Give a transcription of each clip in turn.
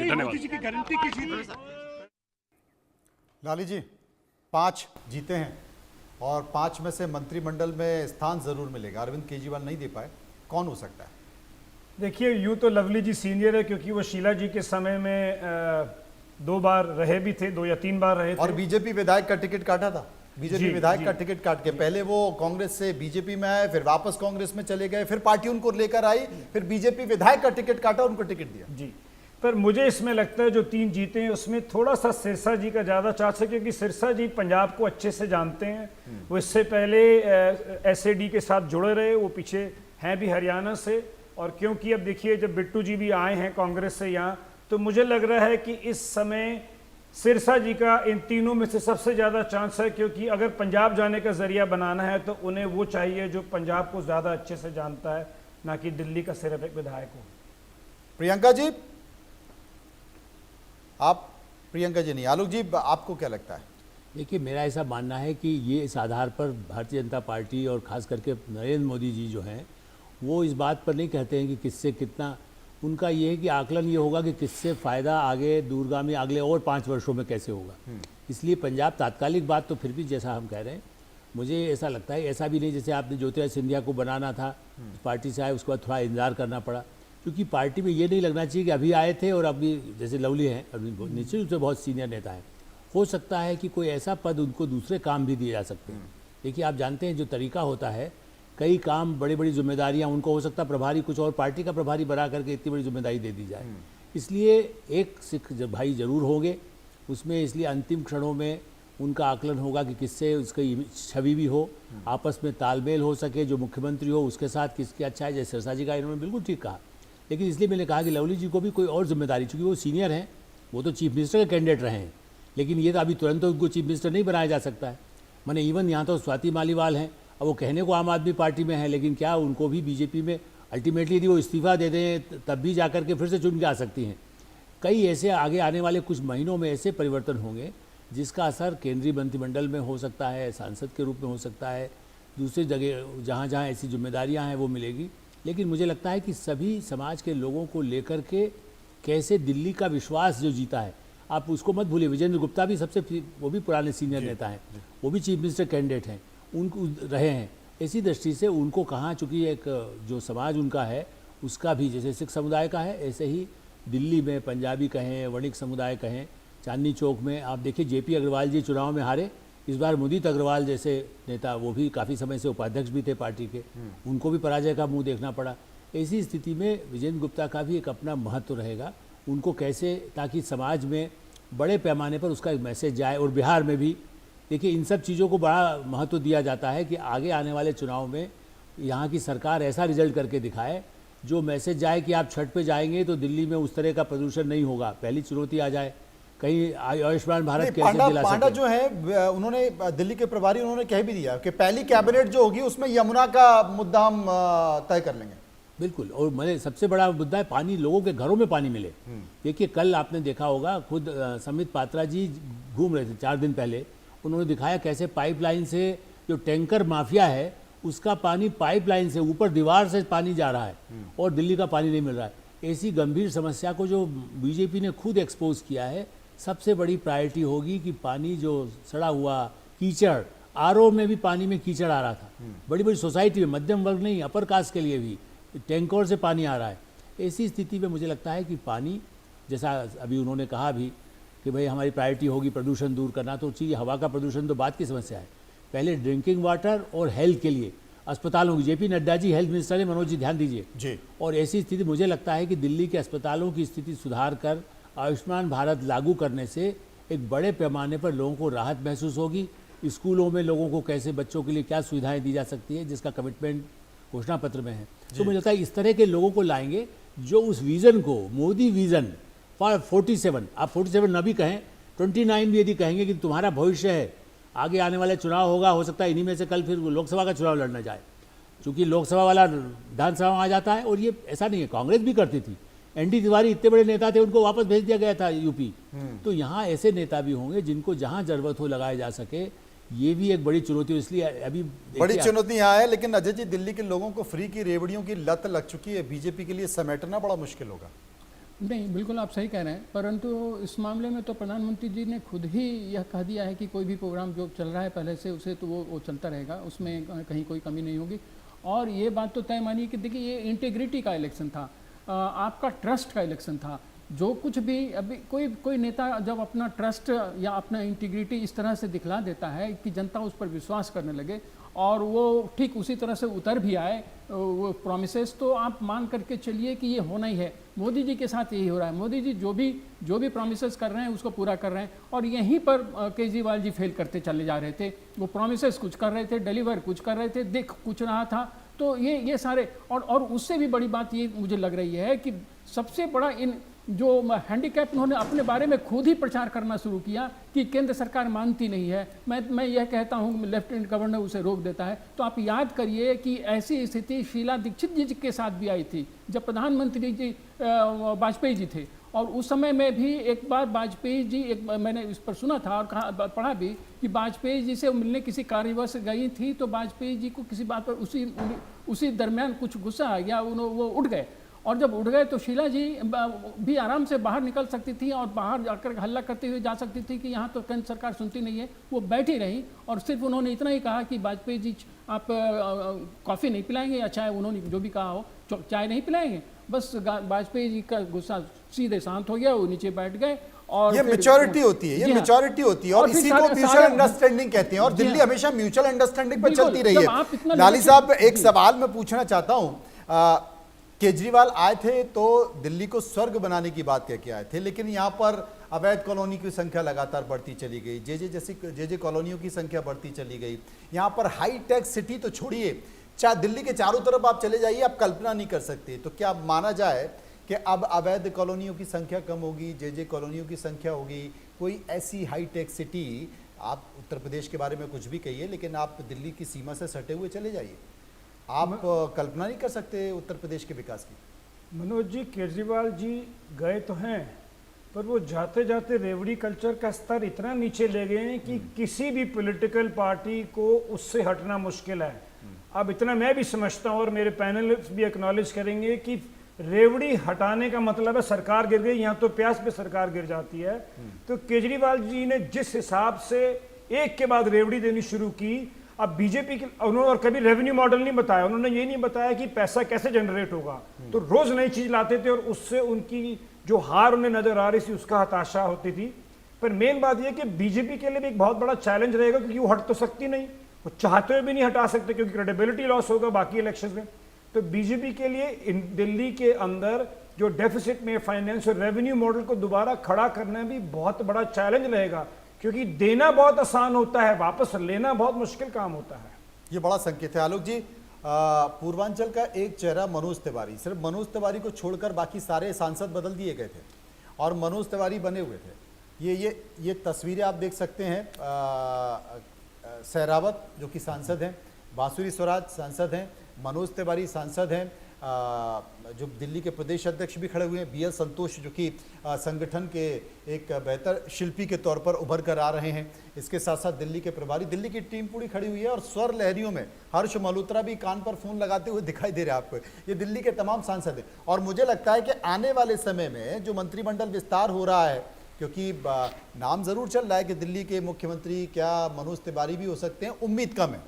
धन्यवाद। लाली जी, 5 जीते हैं और 5 में से मंत्रिमंडल में स्थान जरूर मिलेगा, अरविंद केजरीवाल नहीं दे पाए, कौन हो सकता है? देखिए, यूँ तो लवली जी सीनियर है क्योंकि वो शीला जी के समय में 2 बार रहे भी थे, 2 या 3 बार रहे थे। और बीजेपी विधायक का टिकट काटा था, बीजेपी विधायक का टिकट काट के पहले वो कांग्रेस से बीजेपी में आए, फिर वापस कांग्रेस में चले गए, फिर पार्टी उनको लेकर आई, फिर बीजेपी विधायक का टिकट काटा, उनको टिकट दिया। जी, पर मुझे इसमें लगता है जो 3 जीते हैं उसमें थोड़ा सा सिरसा जी का ज़्यादा चांस है, क्योंकि सिरसा जी पंजाब को अच्छे से जानते हैं। वो इससे पहले एसएडी के साथ जुड़े रहे, वो पीछे हैं भी हरियाणा से, और क्योंकि अब देखिए जब बिट्टू जी भी आए हैं कांग्रेस से यहाँ, तो मुझे लग रहा है कि इस समय सिरसा जी का इन तीनों में से सबसे ज़्यादा चांस है, क्योंकि अगर पंजाब जाने का जरिया बनाना है तो उन्हें वो चाहिए जो पंजाब को ज़्यादा अच्छे से जानता है, ना कि दिल्ली का सिर्फ एक विधायक हो। प्रियंका जी, आप प्रियंका जी नहीं, आलोक जी, आपको क्या लगता है? देखिए, मेरा ऐसा मानना है कि ये इस आधार पर भारतीय जनता पार्टी और ख़ास करके नरेंद्र मोदी जी जो हैं वो इस बात पर नहीं कहते हैं कि किससे कितना, उनका ये है कि आकलन ये होगा कि किससे फ़ायदा आगे दूरगामी अगले और 5 वर्षों में कैसे होगा। इसलिए पंजाब तात्कालिक बात तो फिर भी जैसा हम कह रहे हैं, मुझे ऐसा लगता है ऐसा भी नहीं जैसे आपने ज्योतिरादित्य सिंधिया को बनाना था, पार्टी से आए उसके बाद थोड़ा इंतजार करना पड़ा, क्योंकि पार्टी में ये नहीं लगना चाहिए कि अभी आए थे और अभी जैसे लवली हैं, निश्चित रूप से बहुत सीनियर नेता हैं, हो सकता है कि कोई ऐसा पद उनको दूसरे काम भी दिए जा सकते हैं। देखिए, आप जानते हैं जो तरीका होता है, कई काम बड़ी बड़ी जिम्मेदारियां उनको हो सकता है प्रभारी कुछ और पार्टी का प्रभारी बना करके इतनी बड़ी जिम्मेदारी दे दी जाए, इसलिए एक सिख भाई जरूर होंगे उसमें, इसलिए अंतिम क्षणों में उनका आकलन होगा कि किससे उसकी छवि भी हो, आपस में तालमेल हो सके, जो मुख्यमंत्री हो उसके साथ किसके अच्छा है, जैसे सिरसा जी का इन्होंने बिल्कुल ठीक कहा। लेकिन इसलिए मैंने कहा कि लवली जी को भी कोई और जिम्मेदारी, चूँकि वो सीनियर हैं, वो तो चीफ मिनिस्टर के कैंडिडेट रहे हैं, लेकिन ये तो अभी तुरंत तो उनको चीफ मिनिस्टर नहीं बनाया जा सकता है। मैंने इवन यहाँ तो स्वाति मालीवाल हैं, अब वो कहने को आम आदमी पार्टी में है, लेकिन क्या उनको भी बीजेपी में अल्टीमेटली यदि वो इस्तीफा दे दें तब भी जाकर के फिर से चुन के आ सकती हैं। कई ऐसे आगे आने वाले कुछ महीनों में ऐसे परिवर्तन होंगे जिसका असर केंद्रीय मंत्रिमंडल में हो सकता है, सांसद के रूप में हो सकता है, दूसरी जगह जहाँ जहाँ ऐसी जिम्मेदारियाँ हैं वो मिलेगी। लेकिन मुझे लगता है कि सभी समाज के लोगों को लेकर के कैसे दिल्ली का विश्वास जो जीता है, आप उसको मत भूलिए, विजेंद्र गुप्ता भी वो भी पुराने सीनियर नेता हैं, वो भी चीफ मिनिस्टर कैंडिडेट हैं, उनको रहे हैं। इसी दृष्टि से उनको कहाँ, चूँकि एक जो समाज उनका है उसका भी जैसे सिख समुदाय का है, ऐसे ही दिल्ली में पंजाबी कहें, वणिक समुदाय कहें, चांदनी चौक में आप देखिए जेपी अग्रवाल जी चुनाव में हारे, इस बार मुदित अग्रवाल जैसे नेता, वो भी काफ़ी समय से उपाध्यक्ष भी थे पार्टी के, उनको भी पराजय का मुंह देखना पड़ा। ऐसी स्थिति में विजेंद्र गुप्ता का भी एक अपना महत्व रहेगा, उनको कैसे, ताकि समाज में बड़े पैमाने पर उसका एक मैसेज जाए। और बिहार में भी देखिए इन सब चीज़ों को बड़ा महत्व दिया जाता है कि आगे आने वाले चुनाव में यहाँ की सरकार ऐसा रिजल्ट करके दिखाए जो मैसेज जाए कि आप छठ पे जाएंगे तो दिल्ली में उस तरह का प्रदूषण नहीं होगा। पहली चुनौती आ जाए, कहीं आयुष्मान भारत कैसे दिला सकते। पांडा जो है उन्होंने दिल्ली के प्रभारी उन्होंने कह भी दिया कि पहली कैबिनेट जो होगी उसमें यमुना का मुद्दा हम तय कर लेंगे। बिल्कुल, और मैंने सबसे बड़ा मुद्दा है पानी, लोगों के घरों में पानी मिले। देखिए कल आपने देखा होगा, खुद समित पात्रा जी घूम रहे थे 4 दिन पहले, उन्होंने दिखाया कैसे पाइपलाइन से जो टैंकर माफिया है उसका पानी पाइपलाइन से ऊपर दीवार से पानी जा रहा है और दिल्ली का पानी नहीं मिल रहा है। ऐसी गंभीर समस्या को जो बीजेपी ने खुद एक्सपोज किया है, सबसे बड़ी प्रायोरिटी होगी कि पानी जो सड़ा हुआ कीचड़, आरओ में भी पानी में कीचड़ आ रहा था, बड़ी बड़ी सोसाइटी में, मध्यम वर्ग नहीं अपर कास्ट के लिए भी टैंकर से पानी आ रहा है। ऐसी स्थिति में मुझे लगता है कि पानी, जैसा अभी उन्होंने कहा भी कि भाई हमारी प्रायोरिटी होगी प्रदूषण दूर करना, तो चीज़ हवा का प्रदूषण तो बात की समस्या है, पहले ड्रिंकिंग वाटर और हेल्थ के लिए अस्पतालों की, JP Nadda ji health minister है, मनोज जी ध्यान दीजिए जी। और ऐसी स्थिति मुझे लगता है कि दिल्ली के अस्पतालों की स्थिति सुधार कर आयुष्मान भारत लागू करने से एक बड़े पैमाने पर लोगों को राहत महसूस होगी। स्कूलों में लोगों को कैसे, बच्चों के लिए क्या सुविधाएं दी जा सकती है, जिसका कमिटमेंट घोषणा पत्र में है। तो मुझे लगता है इस तरह के लोगों को लाएंगे जो उस विजन को, मोदी विजन फॉर 47, आप 47 न भी कहें, 29 भी यदि कहेंगे कि तुम्हारा भविष्य है, आगे आने वाले चुनाव होगा, हो सकता है इन्हीं में से कल फिर लोकसभा का चुनाव लड़ना जाए, क्योंकि लोकसभा वाला विधानसभा में आ जाता है। और ये ऐसा नहीं है, कांग्रेस भी करती थी, एनडी तिवारी इतने बड़े नेता थे, उनको वापस भेज दिया गया था यूपी। तो यहाँ ऐसे नेता भी होंगे जिनको जहाँ जरूरत हो लगाया जा सके, ये भी एक बड़ी चुनौती है। इसलिए अभी बड़ी चुनौती यहाँ है। लेकिन अजय जी, दिल्ली के लोगों को फ्री की रेवड़ियों की लत लग चुकी है, बीजेपी के लिए समेटना बड़ा मुश्किल होगा। नहीं, बिल्कुल आप सही कह रहे हैं, परंतु इस मामले में तो प्रधानमंत्री जी ने खुद ही यह कह दिया है कि कोई भी प्रोग्राम जो चल रहा है पहले से उसे तो वो चलता रहेगा, उसमें कहीं कोई कमी नहीं होगी। और ये बात तो तय मानिए कि देखिए ये इंटीग्रिटी का इलेक्शन था, आपका ट्रस्ट का इलेक्शन था। जो कुछ भी अभी कोई नेता जब अपना ट्रस्ट या अपना इंटीग्रिटी इस तरह से दिखला देता है कि जनता उस पर विश्वास करने लगे और वो ठीक उसी तरह से उतर भी आए वो प्रॉमिसेस, तो आप मान करके चलिए कि ये होना ही है। मोदी जी के साथ यही हो रहा है। मोदी जी जो भी प्रॉमिसेस कर रहे हैं उसको पूरा कर रहे हैं, और यहीं पर केजरीवाल जी फेल करते चले जा रहे थे। वो प्रॉमिसेस कुछ कर रहे थे, डिलीवर कुछ कर रहे थे, दिख कुछ रहा था। तो ये सारे और उससे भी बड़ी बात ये मुझे लग रही है कि सबसे बड़ा इन जो हैंडीकैप उन्होंने अपने बारे में खुद ही प्रचार करना शुरू किया कि केंद्र सरकार मानती नहीं है। मैं यह कहता हूँ लेफ्टिनेंट गवर्नर उसे रोक देता है। तो आप याद करिए कि ऐसी स्थिति शीला दीक्षित जी के साथ भी आई थी जब प्रधानमंत्री जी वाजपेयी जी थे, और उस समय में भी एक बार वाजपेयी जी मैंने इस पर सुना था और पढ़ा भी कि वाजपेयी जी से मिलने किसी कार्यवश गई थी, तो वाजपेयी जी को किसी बात पर उसी दरमियान कुछ गुस्सा आ गया, वो उठ गए। और जब उठ गए तो शीला जी भी आराम से बाहर निकल सकती थी और बाहर जाकर हल्ला करते हुए जा सकती थी कि यहाँ तो केंद्र सरकार सुनती नहीं है। वो बैठी रही और सिर्फ उन्होंने इतना ही कहा कि वाजपेयी जी आप कॉफ़ी नहीं पिलाएंगे या चाय, उन्होंने जो भी कहा हो, चाय नहीं पिलाएंगे। बस वाजपेयी जी का गुस्सा सीधे शांत हो गया, वो नीचे बैठ गए। और ये मैच्योरिटी होती है, ये मैच्योरिटी होती है, और इसी को म्यूचुअल अंडरस्टैंडिंग कहते हैं। और दिल्ली हमेशा म्यूचुअल अंडरस्टैंडिंग पर चलती रही है। लाली साहब, एक सवाल मैं पूछना चाहता हूँ। केजरीवाल आए थे तो दिल्ली को स्वर्ग बनाने की बात कह के आए थे, लेकिन यहाँ पर अवैध कॉलोनी की संख्या लगातार बढ़ती चली गई, जे कॉलोनियों की संख्या बढ़ती चली गई। यहाँ पर हाई टैक्स सिटी तो छोड़िए, चाहे दिल्ली के चारों तरफ आप चले जाइए, आप कल्पना नहीं कर सकते। तो क्या माना जाए कि अब अवैध कॉलोनियों की संख्या कम होगी, जे कॉलोनियों की संख्या होगी? कोई ऐसी हाई टैक्स सिटी, आप उत्तर प्रदेश के बारे में कुछ भी कहिए, लेकिन आप दिल्ली की सीमा से सटे हुए चले जाइए, आप कल्पना नहीं कर सकते उत्तर प्रदेश के विकास की। मनोज जी, केजरीवाल जी गए तो हैं, पर वो जाते जाते रेवड़ी कल्चर का स्तर इतना नीचे ले गए हैं कि किसी भी पॉलिटिकल पार्टी को उससे हटना मुश्किल है। अब इतना मैं भी समझता हूँ और मेरे पैनलिस्ट भी एक्नॉलेज करेंगे कि रेवड़ी हटाने का मतलब है सरकार गिर गई, यहाँ तो प्यास पे सरकार गिर जाती है। तो केजरीवाल जी ने जिस हिसाब से एक के बाद रेवड़ी देनी शुरू की, अब बीजेपी के उन्होंने और कभी रेवेन्यू मॉडल नहीं बताया, उन्होंने ये नहीं बताया कि पैसा कैसे जनरेट होगा। तो रोज नई चीज लाते थे और उससे उनकी जो हार उन्हें नजर आ रही थी उसका हताशा होती थी। पर मेन बात यह कि बीजेपी के लिए भी एक बहुत बड़ा चैलेंज रहेगा, क्योंकि वो हट तो सकती नहीं, वो चाहते हुए भी नहीं हटा सकते क्योंकि क्रेडिबिलिटी लॉस होगा बाकी इलेक्शन में। तो बीजेपी के लिए दिल्ली के अंदर जो डेफिसिट में फाइनेंस और रेवेन्यू मॉडल को दोबारा खड़ा करना भी बहुत बड़ा चैलेंज रहेगा, क्योंकि देना बहुत आसान होता है, वापस लेना बहुत मुश्किल काम होता है। ये बड़ा संकेत है। आलोक जी, पूर्वांचल का एक चेहरा मनोज तिवारी, सिर्फ मनोज तिवारी को छोड़कर बाकी सारे सांसद बदल दिए गए थे और मनोज तिवारी बने हुए थे। ये तस्वीरें आप देख सकते हैं। सहरावत जो कि सांसद हैं, बांसुरी स्वराज सांसद हैं, मनोज तिवारी सांसद हैं, जो दिल्ली के प्रदेश अध्यक्ष भी खड़े हुए हैं, BL संतोष जो कि संगठन के एक बेहतर शिल्पी के तौर पर उभर कर आ रहे हैं। इसके साथ साथ दिल्ली के प्रभारी, दिल्ली की टीम पूरी खड़ी हुई है और स्वर लहरियों में हर्ष मल्होत्रा भी कान पर फोन लगाते हुए दिखाई दे रहे हैं आपको। ये दिल्ली के तमाम सांसद हैं और मुझे लगता है कि आने वाले समय में जो मंत्रिमंडल विस्तार हो रहा है, क्योंकि नाम जरूर चल रहा है कि दिल्ली के मुख्यमंत्री क्या मनोज तिवारी भी हो सकते हैं, उम्मीद कम है,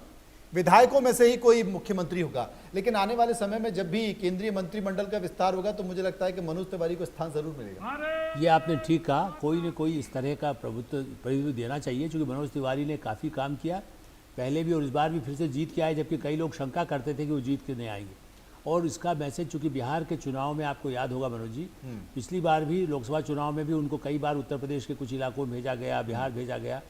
विधायकों में से ही कोई मुख्यमंत्री होगा। लेकिन आने वाले समय में जब भी केंद्रीय मंत्रिमंडल का विस्तार होगा तो मुझे लगता है कि मनोज तिवारी को स्थान जरूर मिलेगा। ये आपने ठीक कहा, कोई न कोई इस तरह का प्रभुत्व देना चाहिए, क्योंकि मनोज तिवारी ने काफ़ी काम किया पहले भी और इस बार भी फिर से जीत के आए, जबकि कई लोग शंका करते थे कि वो जीत के नहीं आएंगे। और इसका मैसेज, चूँकि बिहार के चुनाव में आपको याद होगा मनोज जी, पिछली बार भी लोकसभा चुनाव में भी उनको कई बार उत्तर प्रदेश के कुछ इलाकों में भेजा गया, बिहार भेजा गया।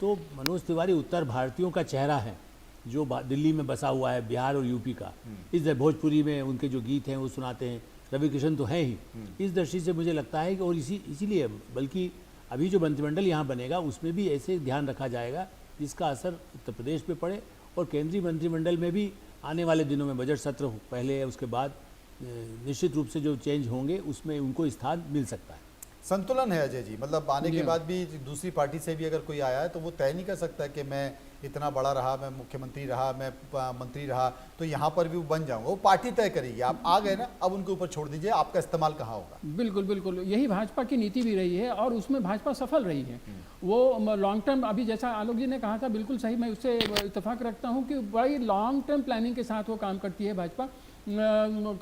तो मनोज तिवारी उत्तर भारतीयों का चेहरा है जो दिल्ली में बसा हुआ है, बिहार और यूपी का। इस भोजपुरी में उनके जो गीत हैं वो सुनाते हैं, रवि किशन तो हैं ही। इस दृष्टि से मुझे लगता है कि और इसीलिए बल्कि अभी जो मंत्रिमंडल यहाँ बनेगा उसमें भी ऐसे ध्यान रखा जाएगा जिसका असर उत्तर प्रदेश पे पड़े, और केंद्रीय मंत्रिमंडल में भी आने वाले दिनों में बजट सत्र पहले उसके बाद निश्चित रूप से जो चेंज होंगे उसमें उनको स्थान मिल सकता है। संतुलन है अजय जी, मतलब आने के बाद भी दूसरी पार्टी से भी अगर कोई आया है तो वो तय नहीं कर सकता कि मैं इतना बड़ा रहा, मैं मुख्यमंत्री रहा, मैं मंत्री रहा, तो यहाँ पर भी वो बन जाऊंगा। वो पार्टी तय करेगी। आप आ गए ना, अब उनके ऊपर छोड़ दीजिए, आपका इस्तेमाल कहाँ होगा। बिल्कुल बिल्कुल, यही भाजपा की नीति भी रही है और उसमें भाजपा सफल रही है। वो लॉन्ग टर्म, अभी जैसा आलोक जी ने कहा था, बिल्कुल सही, मैं उससे इत्तेफाक रखता हूँ कि बड़ी लॉन्ग टर्म प्लानिंग के साथ वो काम करती है भाजपा।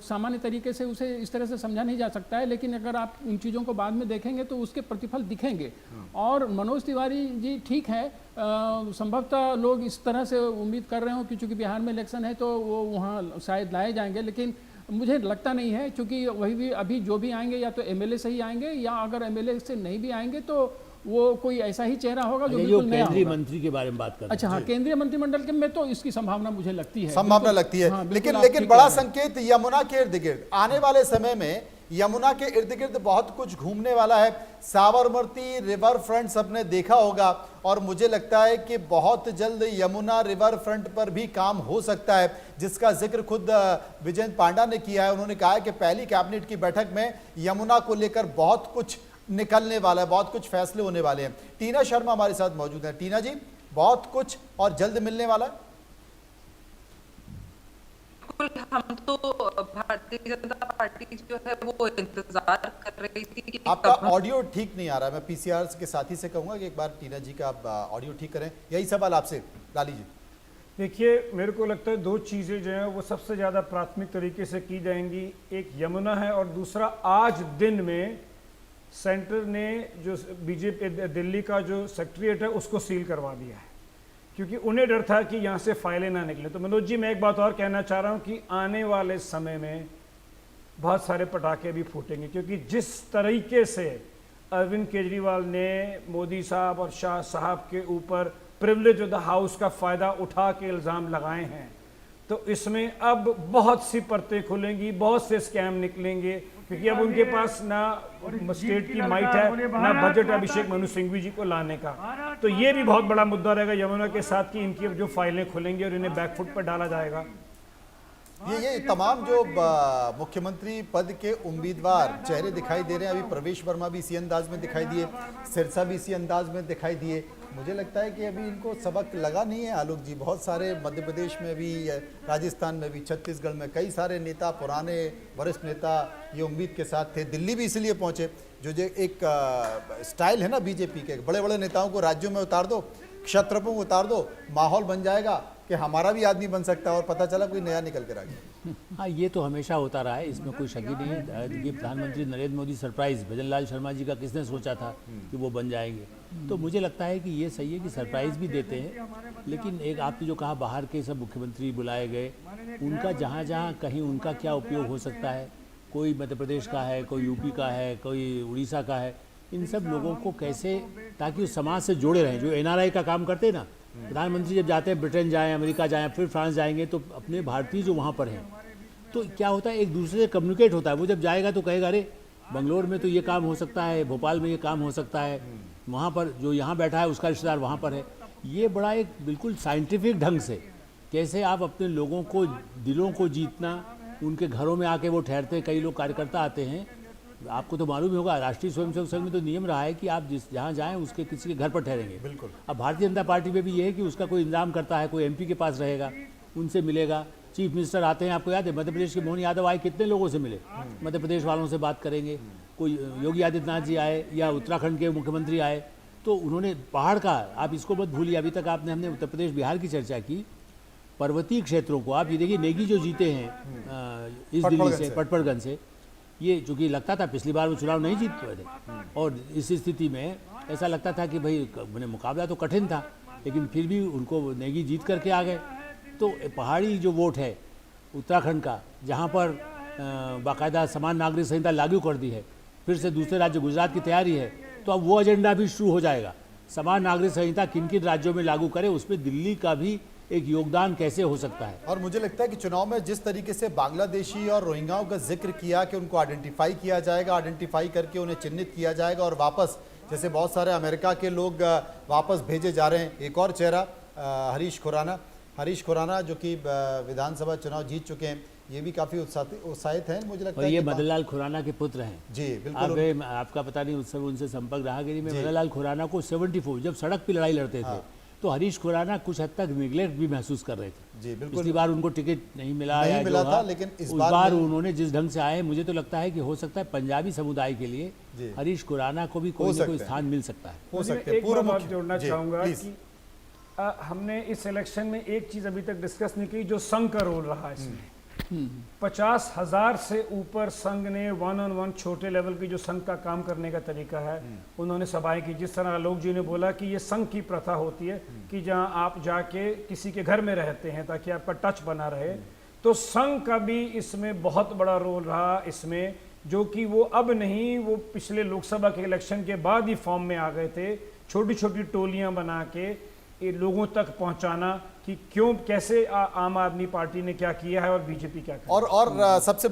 सामान्य तरीके से उसे इस तरह से समझा नहीं जा सकता है, लेकिन अगर आप उन चीज़ों को बाद में देखेंगे तो उसके प्रतिफल दिखेंगे। और मनोज तिवारी जी ठीक है, संभवतः लोग इस तरह से उम्मीद कर रहे हो कि चूंकि बिहार में इलेक्शन है तो वो वहाँ शायद लाए जाएंगे, लेकिन मुझे लगता नहीं है, क्योंकि वही भी अभी जो भी आएंगे या तो एमएलए से ही आएंगे, या अगर एमएलए से नहीं भी आएंगे तो वो कोई ऐसा ही चेहरा होगा जो बिल्कुल नया केंद्रीय होगा। मंत्री के बारे में बात कर रहे हैं। अच्छा हाँ, केंद्रीय मंत्रिमंडल के में तो इसकी संभावना मुझे लगती है, संभावना लगती है। हाँ, लेकिन आप लेकिन ठीक बड़ा कह रहे हैं। संकेत यमुना के इर्द गिर्द आने वाले समय में, यमुना के इर्द गिर्द बहुत कुछ घूमने वाला है। साबरमती रिवर फ्रंट सबने देखा होगा और मुझे लगता है कि बहुत जल्द यमुना रिवर फ्रंट पर भी काम हो सकता है, जिसका जिक्र खुद विजयेंद्र पांडा ने किया है। उन्होंने कहा है कि पहली कैबिनेट की बैठक में यमुना को लेकर बहुत कुछ निकलने वाला है, बहुत कुछ फैसले होने वाले हैं। टीना शर्मा हमारे साथ मौजूद है। टीना जी, बहुत कुछ और जल्द मिलने वाला है। बिल्कुल, हम तो भारतीय जनता पार्टी जो है वो इंतजार कर रही थी कि आपका ऑडियो ठीक नहीं आ रहा है। मैं पीसीआर के साथी से कहूंगा कि एक बार टीना जी का आप ऑडियो ठीक करें। यही सवाल आपसे लाली जी। देखिए, मेरे को लगता है दो चीज़ें जो हैं वो सबसे ज़्यादा प्राथमिक तरीके से की जाएंगी। एक यमुना है और दूसरा आज दिन में सेंटर ने जो बीजेपी दिल्ली का जो सेक्रेटरीएट है उसको सील करवा दिया है, क्योंकि उन्हें डर था कि यहाँ से फाइलें ना निकले। तो मनोज जी, मैं एक बात और कहना चाह रहा हूँ कि आने वाले समय में बहुत सारे पटाखे भी फूटेंगे, क्योंकि जिस तरीके से अरविंद केजरीवाल ने मोदी साहब और शाह साहब के ऊपर प्रिविलेज ऑफ द हाउस का फ़ायदा उठा के इल्ज़ाम लगाए हैं, तो इसमें अब बहुत सी परतें खुलेंगी, बहुत से स्कैम निकलेंगे, क्योंकि अब उनके पास ना स्टेट की माइट है, ना बजट अभिषेक मनु सिंघवी जी को लाने का। तो ये भी बहुत बड़ा मुद्दा रहेगा यमुना के साथ कि इनकी अब जो फाइलें खुलेंगी और इन्हें बैकफुट पर डाला जाएगा। ये तमाम जो मुख्यमंत्री पद के उम्मीदवार चेहरे दिखाई दे रहे हैं, अभी प्रवेश वर्मा भी इसी अंदाज में दिखाई दिए, सिरसा भी इसी अंदाज में दिखाई दिए। मुझे लगता है कि अभी इनको सबक लगा नहीं है आलोक जी। बहुत सारे मध्य प्रदेश में भी, राजस्थान में भी, छत्तीसगढ़ में कई सारे नेता, पुराने वरिष्ठ नेता ये उम्मीद के साथ थे। दिल्ली भी इसलिए पहुंचे, जो एक स्टाइल है ना बीजेपी के, बड़े बड़े नेताओं को राज्यों में उतार दो, क्षत्रपों को उतार दो, माहौल बन जाएगा कि हमारा भी आदमी बन सकता है, और पता चला कोई नया निकल कर आ गया। हाँ, ये तो हमेशा होता रहा है, इसमें कोई शक ही नहीं है। ये प्रधानमंत्री नरेंद्र मोदी सरप्राइज, भजनलाल शर्मा जी का किसने सोचा था कि वो बन जाएंगे। तो मुझे लगता है कि ये सही है कि सरप्राइज भी देते हैं, लेकिन एक आपने जो कहा बाहर के सब मुख्यमंत्री बुलाए गए, उनका जहाँ जहाँ कहीं उनका क्या उपयोग हो सकता है, कोई मध्य प्रदेश का है, कोई यूपी का है, कोई उड़ीसा का है, इन सब लोगों को कैसे, ताकि उस समाज से जुड़े रहें। जो एनआरआई का काम करते हैं ना, प्रधानमंत्री जब जाते हैं ब्रिटेन जाएं, अमेरिका जाएं, फिर फ्रांस जाएंगे, तो अपने भारतीय जो वहाँ पर हैं, तो क्या होता है, एक दूसरे से कम्युनिकेट होता है। वो जब जाएगा तो कहेगा अरे बंगलोर में तो ये काम हो सकता है, भोपाल में ये काम हो सकता है, वहाँ पर जो यहाँ बैठा है उसका रिश्तेदार वहाँ पर है। ये बड़ा एक बिल्कुल साइंटिफिक ढंग से कैसे आप अपने लोगों को, दिलों को जीतना, उनके घरों में आके वो ठहरते हैं, कई लोग कार्यकर्ता आते हैं। आपको तो मालूम ही होगा, राष्ट्रीय स्वयंसेवक संघ में तो नियम रहा है कि आप जहाँ जाएं उसके किसी के घर पर ठहरेंगे। बिल्कुल। अब भारतीय जनता पार्टी में भी ये है कि उसका कोई इंतजाम करता है, कोई एमपी के पास रहेगा, उनसे मिलेगा। चीफ मिनिस्टर आते हैं, आपको याद है मध्य प्रदेश के मोहन यादव आए, कितने लोगों से मिले, मध्य प्रदेश वालों से बात करेंगे। कोई योगी आदित्यनाथ जी आए या उत्तराखंड के मुख्यमंत्री आए, तो उन्होंने पहाड़ का, आप इसको मत भूलिए, अभी तक हमने उत्तर प्रदेश बिहार की चर्चा की, पर्वतीय क्षेत्रों को आप ये देखिए, नेगी जो जीते हैं इस दिल्ली से, पटपड़गंज से, ये चूँकि लगता था पिछली बार वो चुनाव नहीं जीत पाए थे, और इस स्थिति में ऐसा लगता था कि भाई मुकाबला तो कठिन था, लेकिन फिर भी उनको नेगी जीत करके आ गए। तो पहाड़ी जो वोट है उत्तराखंड का, जहाँ पर बाकायदा समान नागरिक संहिता लागू कर दी है, फिर से दूसरे राज्य गुजरात की तैयारी है, तो अब वो एजेंडा भी शुरू हो जाएगा। समान नागरिक संहिता किन किन राज्यों में लागू करे, उसमें दिल्ली का भी एक योगदान कैसे हो सकता है। और मुझे लगता है कि चुनाव में जिस तरीके से बांग्लादेशी और रोहिंग्याओं का जिक्र किया कि उनको आइडेंटिफाई किया जाएगा, आइडेंटिफाई करके उन्हें चिन्हित किया जाएगा और वापस, जैसे बहुत सारे अमेरिका के लोग वापस भेजे जा रहे हैं। एक और चेहरा हरीश खुराना जो कि विधानसभा चुनाव जीत चुके हैं, ये भी काफी उत्साहित हैं। मुझे लगता है ये मदनलाल खुराना के पुत्र हैं जी, बिल्कुल। आपका पता नहीं उनसे संपर्क रहा कि नहीं। मैं मदनलाल खुराना को 74 जब सड़क पे लड़ाई लड़ते थे तो हरीश खुराना कुछ हद तक निगलेक्ट भी महसूस कर रहे थे। जी बिल्कुल। पिछली बार उनको टिकट नहीं मिला नहीं या मिला जो था, हाँ, लेकिन इस उस बार बार उन्होंने जिस ढंग से आए, मुझे तो लगता है कि हो सकता है पंजाबी समुदाय के लिए जी। हरीश खुराना को भी कोई ना कोई स्थान मिल सकता है। हो मुझे सकते हैं। एक पूर्व बात मुख्य जोड़ना जी, चाहूंगा प्लीज। कि हमने इस इलेक्शन में एक चीज अभी तक डिस्कस नहीं की, जो संघ का रोल रहा है इसमें। 50,000 से ऊपर संघ ने 1-on-1 छोटे लेवल की जो संघ का काम करने का तरीका है उन्होंने सभाएं की। जिस तरह आलोक जी ने बोला कि ये संघ की प्रथा होती है कि जहां आप जाके किसी के घर में रहते हैं ताकि आपका टच बना रहे, तो संघ का भी इसमें बहुत बड़ा रोल रहा इसमें, जो कि वो अब नहीं, वो पिछले लोकसभा के इलेक्शन के बाद ही फॉर्म में आ गए थे। छोटी छोटी टोलियां बना के ये लोगों तक पहुंचाना कि क्यों, कैसे आम आदमी पार्टी ने क्या किया है और बीजेपी क्या कर और सबसे